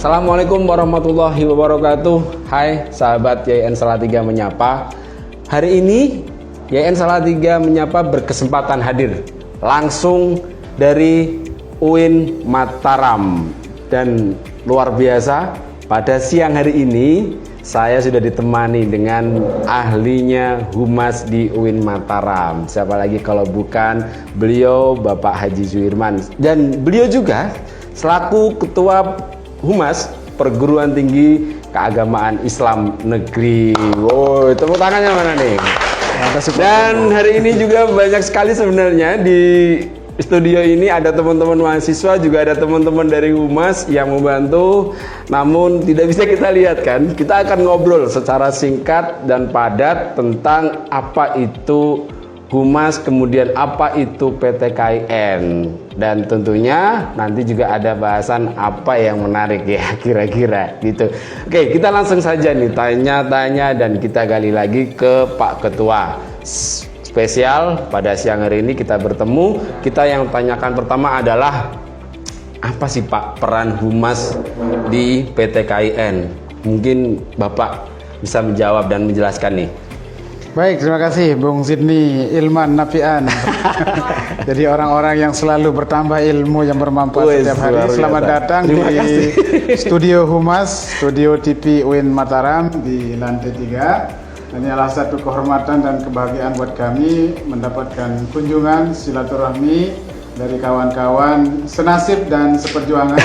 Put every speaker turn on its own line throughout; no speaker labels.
Assalamualaikum warahmatullahi wabarakatuh. Hai sahabat YN Salatiga Menyapa. Hari ini YN Salatiga Menyapa berkesempatan hadir langsung dari UIN Mataram. Dan luar biasa, pada siang hari ini saya sudah ditemani dengan ahlinya humas di UIN Mataram. Siapa lagi kalau bukan beliau Bapak Haji Suirman. Dan beliau juga selaku Ketua Humas Perguruan Tinggi Keagamaan Islam Negeri. Wow, tepuk tangannya mana nih? Dan hari ini juga banyak sekali sebenarnya di studio ini ada teman-teman mahasiswa, juga ada teman-teman dari Humas yang membantu. Namun tidak bisa kita lihat kan. Kita akan ngobrol secara singkat dan padat tentang apa itu Humas, kemudian apa itu PTKIN, dan tentunya nanti juga ada bahasan apa yang menarik ya kira-kira gitu. Oke, kita langsung saja nih tanya-tanya dan kita gali lagi ke Pak Ketua. Spesial pada siang hari ini kita bertemu. Kita yang tanyakan pertama adalah apa sih Pak peran Humas di PTKIN? Mungkin Bapak bisa menjawab dan menjelaskan nih.
Baik, terima kasih Bung Sidney Ilman Nafian. Jadi orang-orang yang selalu bertambah ilmu yang bermanfaat setiap hari. Selamat datang di studio Humas, studio TV UIN Mataram di lantai 3. Ini adalah satu kehormatan dan kebahagiaan buat kami mendapatkan kunjungan silaturahmi dari kawan-kawan senasib dan seperjuangan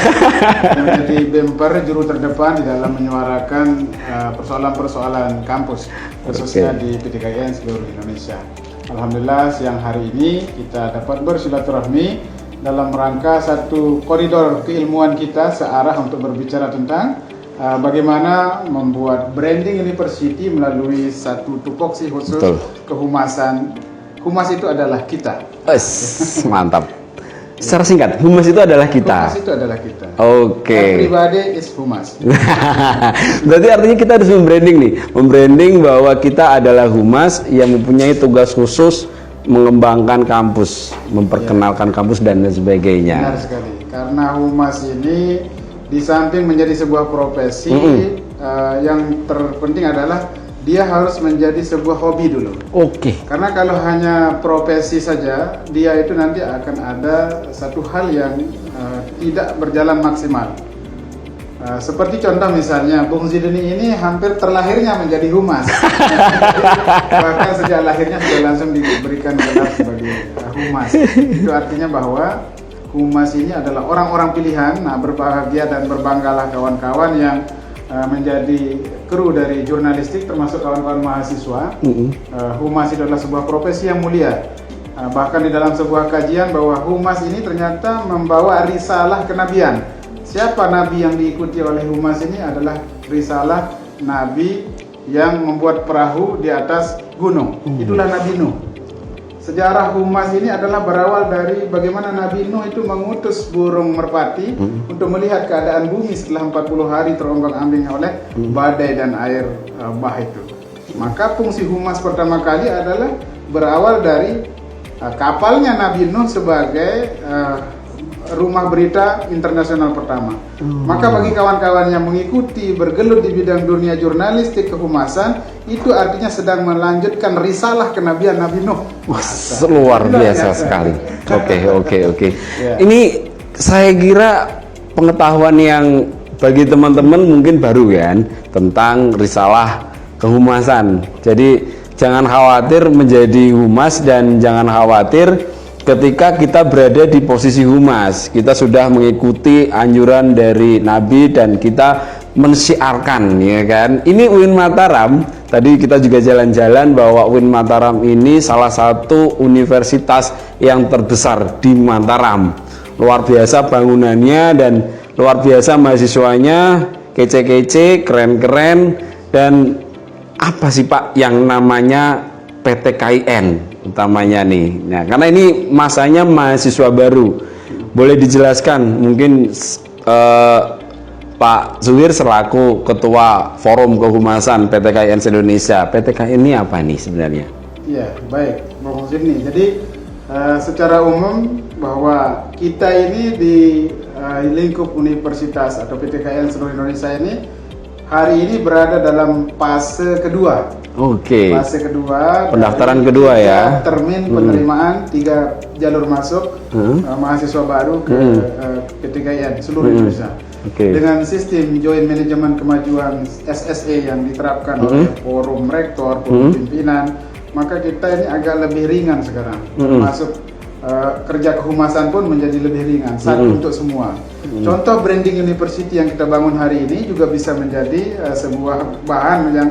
yang menjadi bemper juru terdepan di dalam menyuarakan persoalan-persoalan kampus, khususnya di PTKIN seluruh Indonesia. Alhamdulillah siang hari ini kita dapat bersilaturahmi dalam rangka satu koridor keilmuan kita searah untuk berbicara tentang bagaimana membuat branding university melalui satu tupoksi khusus. Betul. Kehumasan. Humas itu adalah kita.
Mantap. Secara singkat, Humas itu adalah kita.
Humas itu adalah kita.
Oke.
Everybody is Humas.
Berarti artinya kita harus membranding nih, membranding bahwa kita adalah Humas yang mempunyai tugas khusus mengembangkan kampus, memperkenalkan kampus dan lain sebagainya.
Benar sekali. Karena Humas ini di samping menjadi sebuah profesi, yang terpenting adalah dia harus menjadi sebuah hobi dulu.
Oke.
Karena kalau hanya profesi saja, dia itu nanti akan ada satu hal yang tidak berjalan maksimal. Seperti contoh misalnya, Bung Zidni ini hampir terlahirnya menjadi humas. Bahkan sejak lahirnya sudah langsung diberikan gelar sebagai humas. Itu artinya bahwa humas ini adalah orang-orang pilihan. Nah, berbahagia dan berbanggalah kawan-kawan yang menjadi kru dari jurnalistik, termasuk kawan-kawan mahasiswa. Humas itu adalah sebuah profesi yang mulia. Bahkan di dalam sebuah kajian bahwa humas ini ternyata membawa risalah kenabian. Siapa nabi yang diikuti oleh humas ini adalah risalah nabi yang membuat perahu di atas gunung. Itulah Nabi Nuh. Sejarah humas ini adalah berawal dari bagaimana Nabi Nuh itu mengutus burung merpati untuk melihat keadaan bumi setelah 40 hari terombang-ambing oleh badai dan air bah itu. Maka fungsi humas pertama kali adalah berawal dari kapalnya Nabi Nuh sebagai rumah berita internasional pertama. Maka bagi kawan-kawan yang mengikuti bergelut di bidang dunia jurnalistik kehumasan, itu artinya sedang melanjutkan risalah kenabian Nabi Nuh.
Luar biasa sekali. Oke. Ya. Ini saya kira pengetahuan yang bagi teman-teman mungkin baru kan tentang risalah kehumasan. Jadi jangan khawatir menjadi humas dan jangan khawatir ketika kita berada di posisi humas. Kita sudah mengikuti anjuran dari Nabi dan kita mensiarkan, ya kan. Ini UIN Mataram. Tadi kita juga jalan-jalan bahwa UIN Mataram ini salah satu universitas yang terbesar di Mataram. Luar biasa bangunannya dan luar biasa mahasiswanya, kece-kece, keren-keren. Dan apa sih Pak yang namanya PTKIN utamanya nih? Nah, karena ini masanya mahasiswa baru. Boleh dijelaskan mungkin Pak Suwir selaku Ketua Forum Kehumasan PTKIN Indonesia. PTKIN ini apa nih sebenarnya?
Iya, baik, Bung Sidney. Jadi secara umum bahwa kita ini di lingkup universitas atau PTKIN seluruh Indonesia ini hari ini berada dalam fase kedua.
Oke.
Fase kedua.
Pendaftaran kedua ya.
Termin penerimaan 3 jalur masuk mahasiswa baru ke PTKIN seluruh Indonesia. Dengan sistem Joint Management Kemajuan SSE yang diterapkan oleh forum rektor, forum pimpinan, maka kita ini agak lebih ringan sekarang. Termasuk kerja kehumasan pun menjadi lebih ringan, satu untuk semua. Contoh branding university yang kita bangun hari ini juga bisa menjadi sebuah bahan yang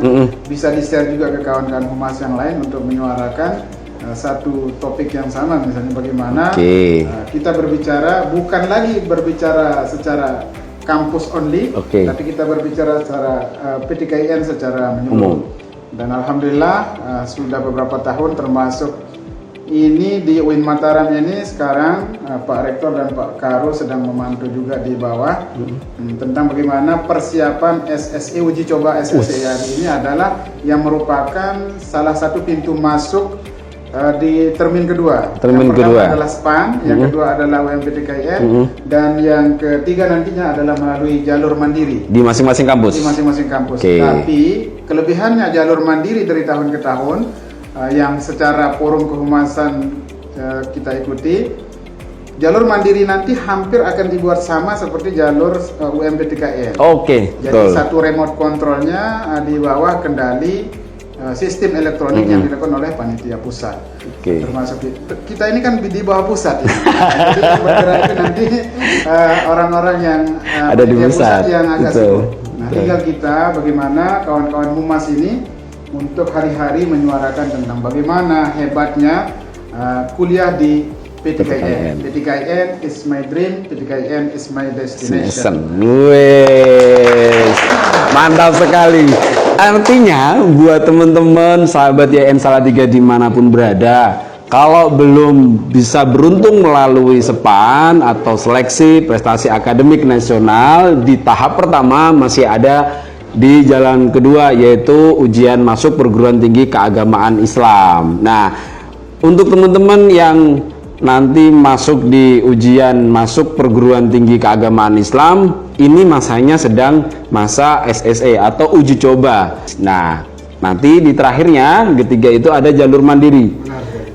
bisa di-share juga ke kawan-kawan humas yang lain untuk menyuarakan satu topik yang sama, misalnya bagaimana kita berbicara, bukan lagi berbicara secara kampus only, tapi kita berbicara secara PTKIN secara menyeluruh. Dan alhamdulillah sudah beberapa tahun, termasuk ini di UIN Mataram ini sekarang Pak Rektor dan Pak Karo sedang memantau juga di bawah tentang bagaimana persiapan SSE, uji coba SSE hari ini adalah yang merupakan salah satu pintu masuk di termin kedua. Yang pertama adalah SPAN, yang kedua adalah UMPTKIN, dan yang ketiga nantinya adalah melalui jalur mandiri
di masing-masing kampus.
Di masing-masing kampus. Tapi kelebihannya jalur mandiri dari tahun ke tahun yang secara forum kehumasan kita ikuti, jalur mandiri nanti hampir akan dibuat sama seperti jalur UMPTKIN. Jadi satu remote controlnya di bawah kendali sistem elektronik yang dilakukan oleh panitia pusat. Termasuk kita ini kan di bawah pusat ya. Jadi yang bergerak itu nanti orang-orang yang
ada di pusat
yang agak sibuk. Nah, tinggal kita bagaimana kawan-kawan humas ini untuk hari-hari menyuarakan tentang bagaimana hebatnya kuliah di PTKIN. PTKIN is my dream, PTKIN is my destination.
Mantap sekali. Artinya buat teman-teman sahabat YN Salatiga dimanapun berada, kalau belum bisa beruntung melalui SPAN atau seleksi prestasi akademik nasional, di tahap pertama masih ada di jalan kedua, yaitu ujian masuk perguruan tinggi keagamaan Islam. Nah, untuk teman-teman yang nanti masuk di ujian masuk perguruan tinggi keagamaan Islam, ini masanya sedang masa SSE atau uji coba. Nah, nanti di terakhirnya ketiga itu ada jalur mandiri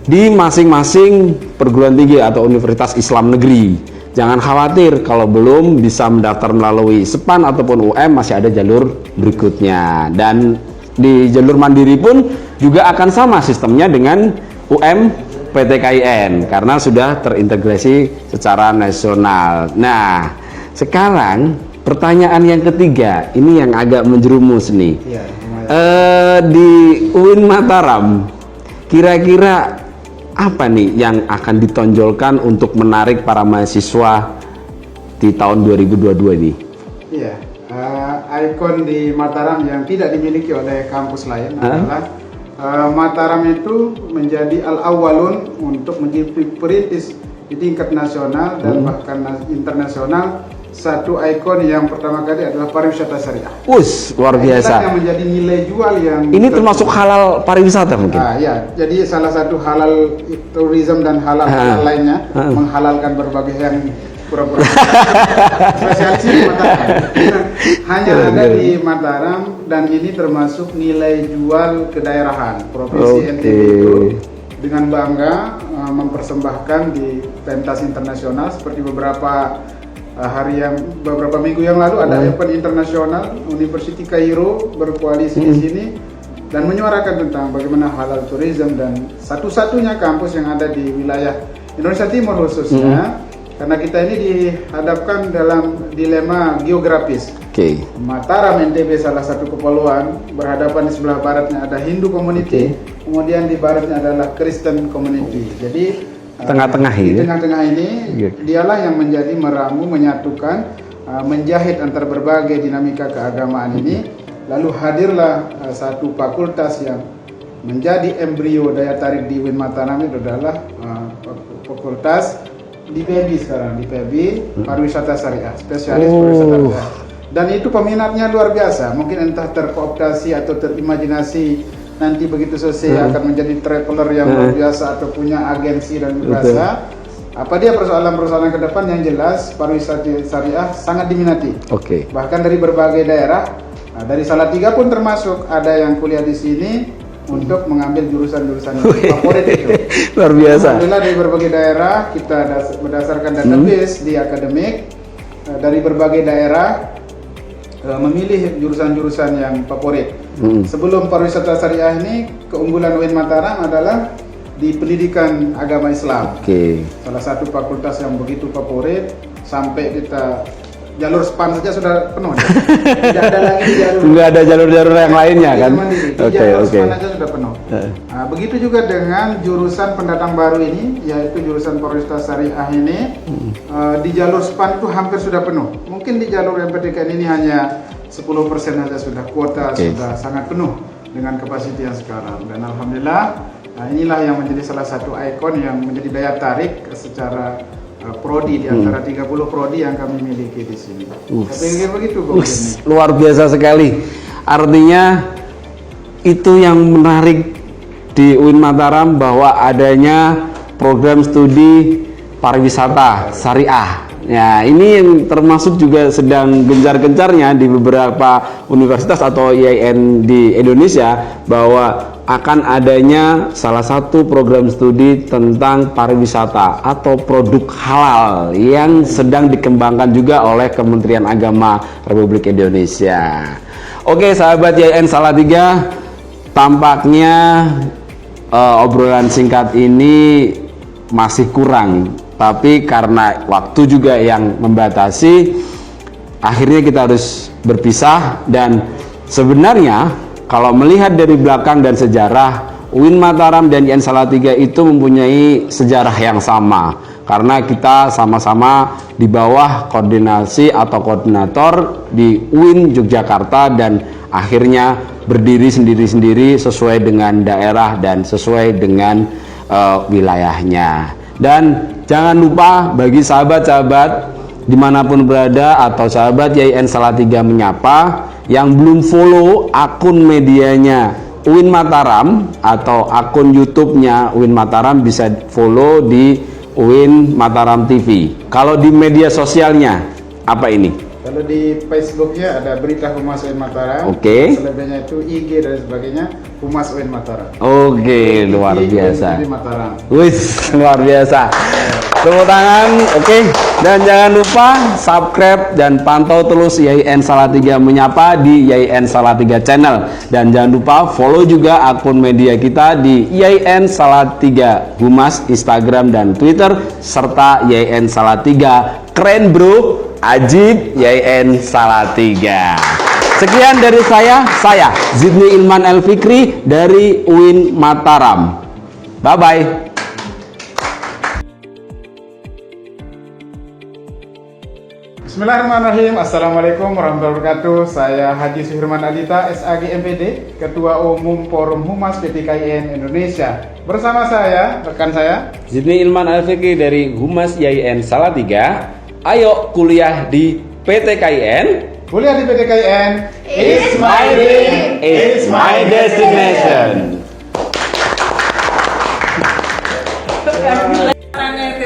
di masing-masing perguruan tinggi atau universitas Islam negeri. Jangan khawatir kalau belum bisa mendaftar melalui SPAN ataupun UM, masih ada jalur berikutnya. Dan di jalur mandiri pun juga akan sama sistemnya dengan UM PTKIN karena sudah terintegrasi secara nasional. Nah, sekarang pertanyaan yang ketiga, ini yang agak menjerumus nih. Di UIN Mataram, kira-kira apa nih yang akan ditonjolkan untuk menarik para mahasiswa di tahun 2022 ini? Iya,
ikon di Mataram yang tidak dimiliki oleh kampus lain adalah Mataram itu menjadi al-awwalun untuk menjadi perintis di tingkat nasional dan bahkan internasional. Satu ikon yang pertama kali adalah pariwisata syariah.
Luar biasa.
Inilah yang menjadi nilai jual yang
ini termasuk halal pariwisata mungkin.
Ya, jadi salah satu halal tourism dan halal lainnya menghalalkan berbagai yang pura-pura spesialis di Mataram. Hanya ada di Mataram, dan ini termasuk nilai jual kedaerahan. Provinsi NTB itu dengan bangga mempersembahkan di pentas internasional seperti beberapa minggu yang lalu ada event internasional University Kairo berkoalisi di sini dan menyuarakan tentang bagaimana halal tourism, dan satu-satunya kampus yang ada di wilayah Indonesia Timur khususnya. Karena kita ini dihadapkan dalam dilema geografis. Mataram NTB salah satu kepulauan, berhadapan di sebelah baratnya ada Hindu community, kemudian di baratnya adalah Kristen community. Jadi
tengah-tengah
ini. Di tengah-tengah ini dialah yang menjadi meramu, menyatukan, menjahit antar berbagai dinamika keagamaan ini. Lalu hadirlah satu fakultas yang menjadi embrio daya tarik di UIN Mataram itu adalah fakultas di PEBI sekarang, di PEBI pariwisata syariah, spesialis pariwisata syariah. Dan itu peminatnya luar biasa. Mungkin entah terkooptasi atau terimajinasi nanti begitu selesai akan menjadi traveler yang luar biasa atau punya agensi dan berasa. Apa dia persoalan-persoalan ke depan yang jelas pariwisata syariah sangat diminati.
Oke.
Bahkan dari berbagai daerah, dari Salatiga pun termasuk ada yang kuliah di sini untuk mengambil jurusan-jurusan favorit itu.
Luar biasa.
Alhamdulillah dari berbagai daerah kita berdasarkan database di akademik dari berbagai daerah memilih jurusan-jurusan yang favorit. Sebelum pariwisata syariah ini, keunggulan UIN Mataram adalah di pendidikan agama Islam. Salah satu fakultas yang begitu favorit sampai kita jalur SPAN saja sudah penuh. Tidak ada lagi jalur.
Nggak ada jalur-jalur yang lainnya kan?
Jalur SPAN saja sudah penuh. Nah, begitu juga dengan jurusan pendatang baru ini, yaitu jurusan pariwisata syariah ini, di jalur SPAN itu hampir sudah penuh. Mungkin di jalur MPTKN ini hanya 10% saja sudah kuota, sudah sangat penuh dengan kapasiti yang sekarang. Dan alhamdulillah, inilah yang menjadi salah satu ikon yang menjadi daya tarik secara prodi di antara 30 prodi yang kami miliki di sini. Saya pikir begitu, Bung Jimmy.
Luar biasa sekali. Artinya itu yang menarik di UIN Mataram, bahwa adanya program studi pariwisata syariah. Ya, ini yang termasuk juga sedang gencar-gencarnya di beberapa universitas atau IAIN di Indonesia, bahwa akan adanya salah satu program studi tentang pariwisata atau produk halal yang sedang dikembangkan juga oleh Kementerian Agama Republik Indonesia. Oke, sahabat IAIN Salatiga, tampaknya obrolan singkat ini masih kurang, tapi karena waktu juga yang membatasi, akhirnya kita harus berpisah. Dan sebenarnya kalau melihat dari belakang dan sejarah, UIN Mataram dan IAIN Salatiga itu mempunyai sejarah yang sama, karena kita sama-sama di bawah koordinasi atau koordinator di UIN Yogyakarta, dan akhirnya berdiri sendiri-sendiri sesuai dengan daerah dan sesuai dengan wilayahnya. Dan jangan lupa bagi sahabat-sahabat dimanapun berada atau sahabat IAIN Salatiga Menyapa yang belum follow akun medianya UIN Mataram atau akun YouTube-nya UIN Mataram, bisa follow di UIN Mataram TV. Kalau di media sosialnya apa ini?
Kalau di Facebook-nya ada berita Humas UIN Mataram. Selebihnya itu IG dan sebagainya Humas UIN Mataram.
Luar biasa.
Wis,
luar biasa. Tepuk tangan. Dan jangan lupa subscribe dan pantau terus IAIN Salatiga Menyapa di IAIN Salatiga Channel. Dan jangan lupa follow juga akun media kita di IAIN Salatiga Humas, Instagram dan Twitter, serta IAIN Salatiga Keren Bro Ajib IAIN Salatiga. Sekian dari saya Zidni Ilman El Fikri dari UIN Mataram. Bye bye.
Bismillahirrahmanirrahim. Assalamualaikum warahmatullahi wabarakatuh. Saya Haji Suhirman Adita, SAG MPD, Ketua Umum Forum Humas PTKIN Indonesia. Bersama saya, rekan saya
Zidni Ilman El Fikri dari Humas IAIN Salatiga. Ayo kuliah di PTKIN.
Kuliah di PTKIN.
It's my dream.
It's my destination.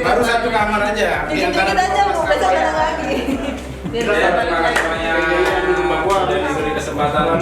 Baru satu kamar aja.
Dikit-dikit aja, mau besok datang lagi.
Terima kasih banyak. Diberi kesempatan.